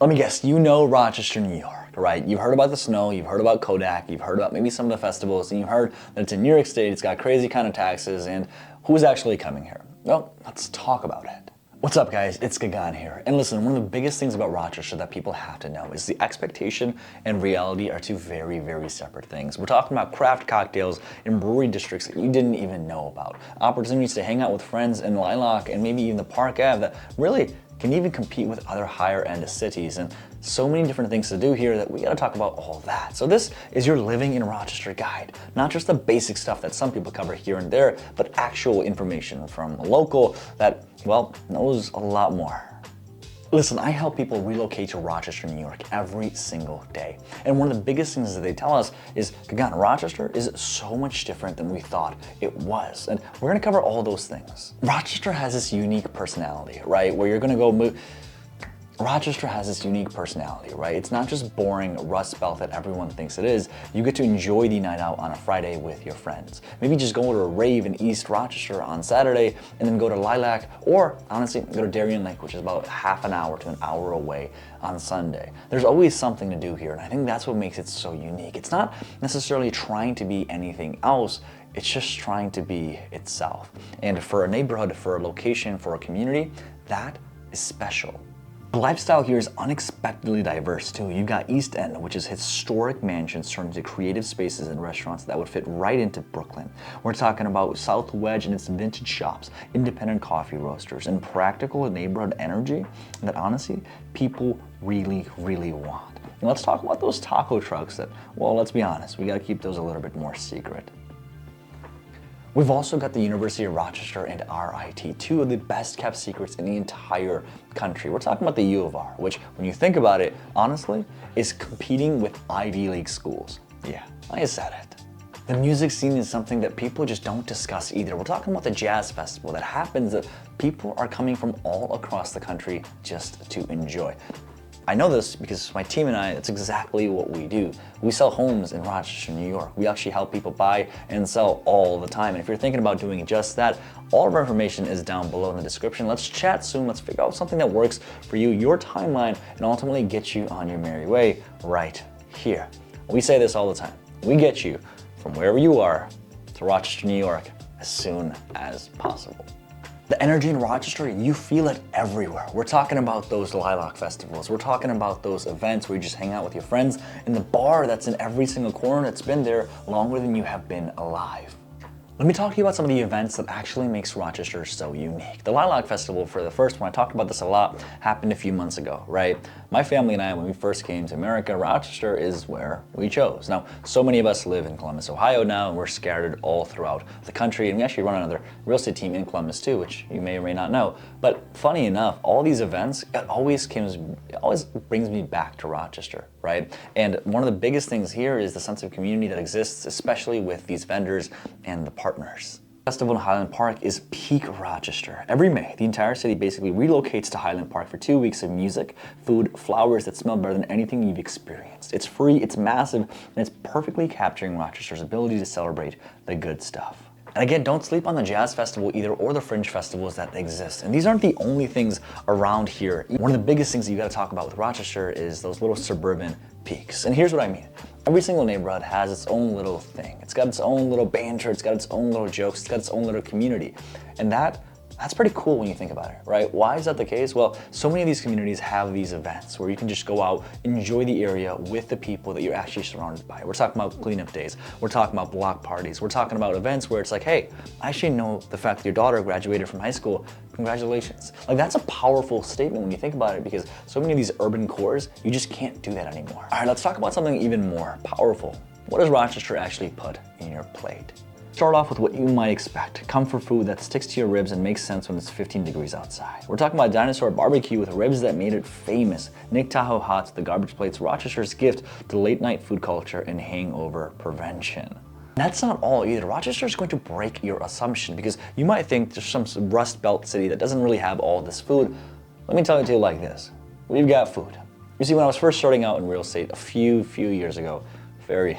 Let me guess, you know Rochester, New York, right? You've heard about the snow, you've heard about Kodak, you've heard about maybe some of the festivals, and you've heard that it's in New York State, it's got crazy kind of taxes, and who's actually coming here? Well, let's talk about it. What's up, guys? It's Gagan here. And listen, one of the biggest things about Rochester that people have to know is the expectation and reality are two very, very separate things. We're talking about craft cocktails in brewery districts that you didn't even know about. Opportunities to hang out with friends in Lilac and maybe even the Park Ave that really can even compete with other higher end cities, and so many different things to do here that we gotta talk about all that. So this is your Living in Rochester guide, not just the basic stuff that some people cover here and there, but actual information from a local that, well, knows a lot more. Listen, I help people relocate to Rochester, New York every single day. And one of the biggest things that they tell us is, Gagan, Rochester is so much different than we thought it was. And we're gonna cover all those things. Rochester has this unique personality, right? Where you're gonna go move. Rochester has this unique personality, right? It's not just boring Rust Belt that everyone thinks it is. You get to enjoy the night out on a Friday with your friends. Maybe just go to a rave in East Rochester on Saturday and then go to Lilac, or honestly, go to Darien Lake, which is about half an hour to an hour away on Sunday. There's always something to do here, and I think that's what makes it so unique. It's not necessarily trying to be anything else, it's just trying to be itself. And for a neighborhood, for a location, for a community, that is special. The lifestyle here is unexpectedly diverse too. You've got East End, which is historic mansions turned into creative spaces and restaurants that would fit right into Brooklyn. We're talking about South Wedge and its vintage shops, independent coffee roasters, and practical neighborhood energy that honestly, people really, really want. And let's talk about those taco trucks that, well, let's be honest, we gotta keep those a little bit more secret. We've also got the University of Rochester and RIT, two of the best kept secrets in the entire country. We're talking about the U of R, which when you think about it, honestly, is competing with Ivy League schools. Yeah, I said it. The music scene is something that people just don't discuss either. We're talking about the jazz festival that happens that people are coming from all across the country just to enjoy. I know this because my team and I, that's exactly what we do. We sell homes in Rochester, New York. We actually help people buy and sell all the time. And if you're thinking about doing just that, all of our information is down below in the description. Let's chat soon. Let's figure out something that works for you, your timeline, and ultimately get you on your merry way right here. We say this all the time. We get you from wherever you are to Rochester, New York as soon as possible. The energy in Rochester, you feel it everywhere. We're talking about those Lilac festivals. We're talking about those events where you just hang out with your friends in the bar that's in every single corner that's been there longer than you have been alive. Let me talk to you about some of the events that actually makes Rochester so unique. The Lilac Festival, for the first one, I talked about this a lot, happened a few months ago, right? My family and I, when we first came to America, Rochester is where we chose. Now, so many of us live in Columbus, Ohio now, and we're scattered all throughout the country, and we actually run another real estate team in Columbus too, which you may or may not know. But funny enough, all these events, it always brings me back to Rochester, right? And one of the biggest things here is the sense of community that exists, especially with these vendors and the partners. Festival in Highland Park is peak Rochester. Every May, the entire city basically relocates to Highland Park for 2 weeks of music, food, flowers that smell better than anything you've experienced. It's free, it's massive, and it's perfectly capturing Rochester's ability to celebrate the good stuff. And again, don't sleep on the Jazz Festival either, or the Fringe festivals that exist. And these aren't the only things around here. One of the biggest things that you gotta talk about with Rochester is those little suburban peaks. And here's what I mean. Every single neighborhood has its own little thing. It's got its own little banter, it's got its own little jokes, it's got its own little community. And that's pretty cool when you think about it, right? Why is that the case? Well, so many of these communities have these events where you can just go out, enjoy the area with the people that you're actually surrounded by. We're talking about cleanup days. We're talking about block parties. We're talking about events where it's like, hey, I actually know the fact that your daughter graduated from high school. Congratulations. Like, that's a powerful statement when you think about it, because so many of these urban cores, you just can't do that anymore. All right, let's talk about something even more powerful. What does Rochester actually put in your plate? Start off with what you might expect. Comfort food that sticks to your ribs and makes sense when it's 15 degrees outside. We're talking about dinosaur barbecue with ribs that made it famous. Nick Tahoe Hots, the garbage plates, Rochester's gift to late night food culture and hangover prevention. That's not all either. Rochester is going to break your assumption, because you might think there's some Rust Belt city that doesn't really have all this food. Let me tell it to you like this. We've got food. You see, when I was first starting out in real estate a few years ago, very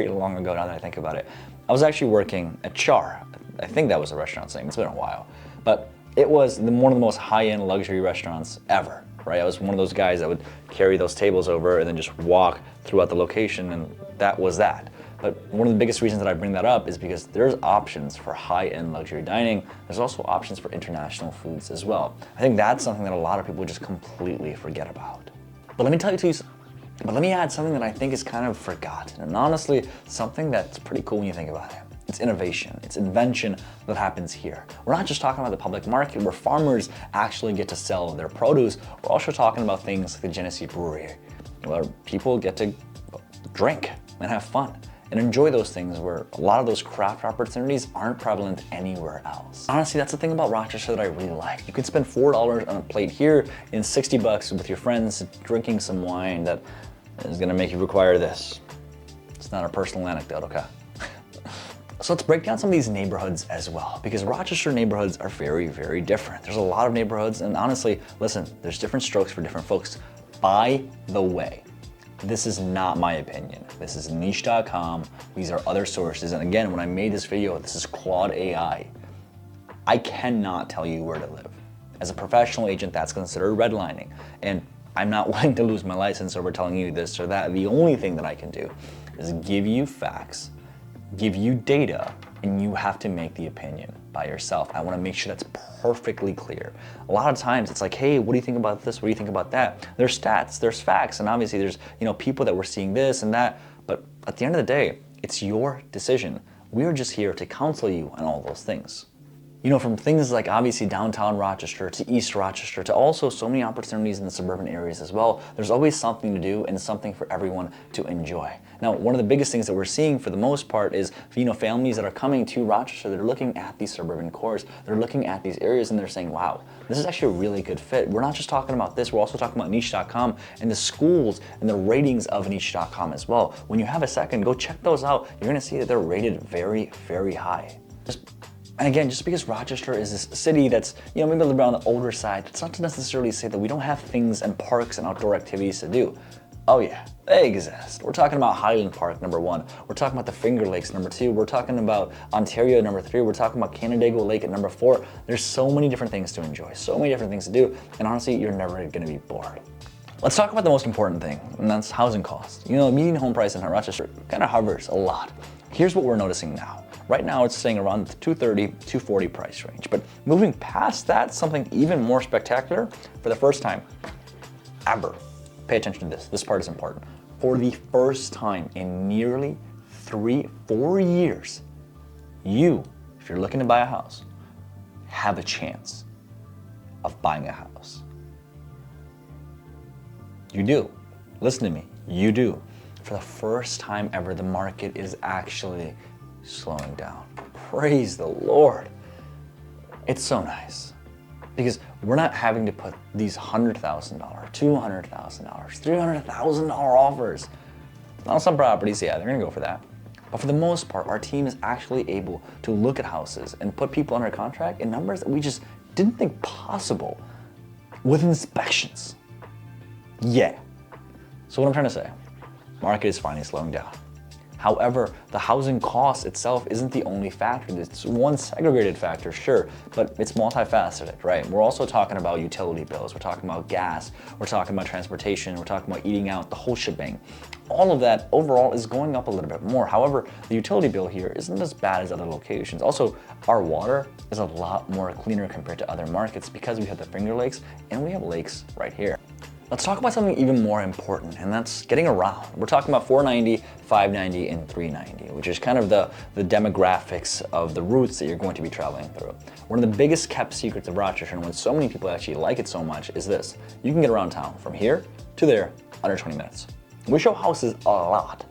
long ago now that I think about it, I was actually working at Char. I think that was a restaurant name. It's been a while. But it was one of the most high-end luxury restaurants ever. right? I was one of those guys that would carry those tables over and then just walk throughout the location, and that was that. But one of the biggest reasons that I bring that up is because there's options for high-end luxury dining. There's also options for international foods as well. I think that's something that a lot of people just completely forget about. But let me add something that I think is kind of forgotten, and honestly, something that's pretty cool when you think about it. It's innovation, it's invention that happens here. We're not just talking about the public market where farmers actually get to sell their produce. We're also talking about things like the Genesee Brewery, where people get to drink and have fun and enjoy those things where a lot of those craft opportunities aren't prevalent anywhere else. Honestly, that's the thing about Rochester that I really like. You could spend $4 on a plate here and $60 with your friends drinking some wine that is gonna make you require this. It's not a personal anecdote, okay? So let's break down some of these neighborhoods as well, because Rochester neighborhoods are very, very different. There's a lot of neighborhoods, and honestly, listen, there's different strokes for different folks. By the way, this is not my opinion. This is niche.com. These are other sources. And again, when I made this video, this is Claude AI. I cannot tell you where to live. As a professional agent, that's considered redlining. And I'm not willing to lose my license over telling you this or that. The only thing that I can do is give you facts, give you data, and you have to make the opinion by yourself. I want to make sure that's perfectly clear. A lot of times it's like, hey, what do you think about this? What do you think about that? There's stats, there's facts, and obviously there's, people that were seeing this and that, but at the end of the day, it's your decision. We're just here to counsel you on all those things. From things like obviously downtown Rochester to East Rochester to also so many opportunities in the suburban areas as well. There's always something to do and something for everyone to enjoy. Now, one of the biggest things that we're seeing for the most part is, families that are coming to Rochester, they're looking at these suburban cores, they're looking at these areas and they're saying, wow, this is actually a really good fit. We're not just talking about this, we're also talking about niche.com and the schools and the ratings of niche.com as well. When you have a second, go check those out. You're gonna see that they're rated very, very high. And again, just because Rochester is this city that's, maybe a little bit on the older side, that's not to necessarily say that we don't have things and parks and outdoor activities to do. Oh yeah, they exist. We're talking about Highland Park, number 1. We're talking about the Finger Lakes, number 2. We're talking about Ontario, number 3. We're talking about Canandaigua Lake at number 4. There's so many different things to enjoy, so many different things to do, and honestly, you're never gonna be bored. Let's talk about the most important thing, and that's housing costs. Median home price in Rochester kind of hovers a lot. Here's what we're noticing now. Right now it's staying around the $230, $240 price range, but moving past that, something even more spectacular for the first time ever. Pay attention to this. This part is important. For the first time in nearly 4 years, you, if you're looking to buy a house, have a chance of buying a house. You do. Listen to me. You do. For the first time ever, the market is actually slowing down. Praise the Lord. It's so nice because we're not having to put these $100,000, $200,000, $300,000 offers. On some properties, yeah, they're gonna go for that. But for the most part, our team is actually able to look at houses and put people under contract in numbers that we just didn't think possible with inspections. Yeah. So what I'm trying to say, market is finally slowing down. However, the housing cost itself isn't the only factor. It's one segregated factor, sure, but it's multifaceted, right? We're also talking about utility bills, we're talking about gas, we're talking about transportation, we're talking about eating out, the whole shebang. All of that overall is going up a little bit more. However, the utility bill here isn't as bad as other locations. Also, our water is a lot more cleaner compared to other markets because we have the Finger Lakes and we have lakes right here. Let's talk about something even more important, and that's getting around. We're talking about 490, 590, and 390, which is kind of the demographics of the routes that you're going to be traveling through. One of the biggest kept secrets of Rochester, and when so many people actually like it so much, is this. You can get around town from here to there under 20 minutes. We show houses a lot,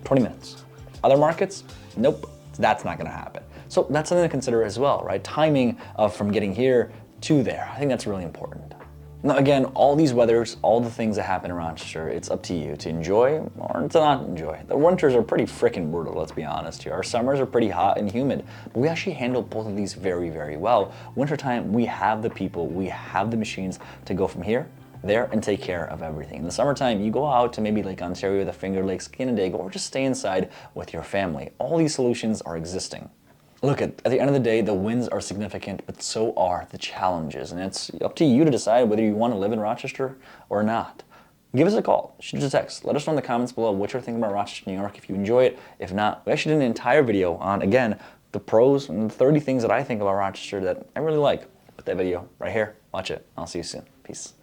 20 minutes. Other markets, nope, that's not gonna happen. So that's something to consider as well, right? Timing of from getting here to there. I think that's really important. Now again, all these weathers, all the things that happen in Rochester, it's up to you to enjoy or to not enjoy. The winters are pretty freaking brutal, let's be honest here. Our summers are pretty hot and humid, but we actually handle both of these very, very well. Wintertime, we have the people, we have the machines to go from here, there, and take care of everything. In the summertime, you go out to maybe Lake Ontario, the Finger Lakes, Canandaigua, or just stay inside with your family. All these solutions are existing. Look, at the end of the day, the wins are significant, but so are the challenges. And it's up to you to decide whether you want to live in Rochester or not. Give us a call, shoot us a text. Let us know in the comments below what you're thinking about Rochester, New York, if you enjoy it. If not, we actually did an entire video on, again, the pros and the 30 things that I think about Rochester that I really like. Put that video right here. Watch it. I'll see you soon. Peace.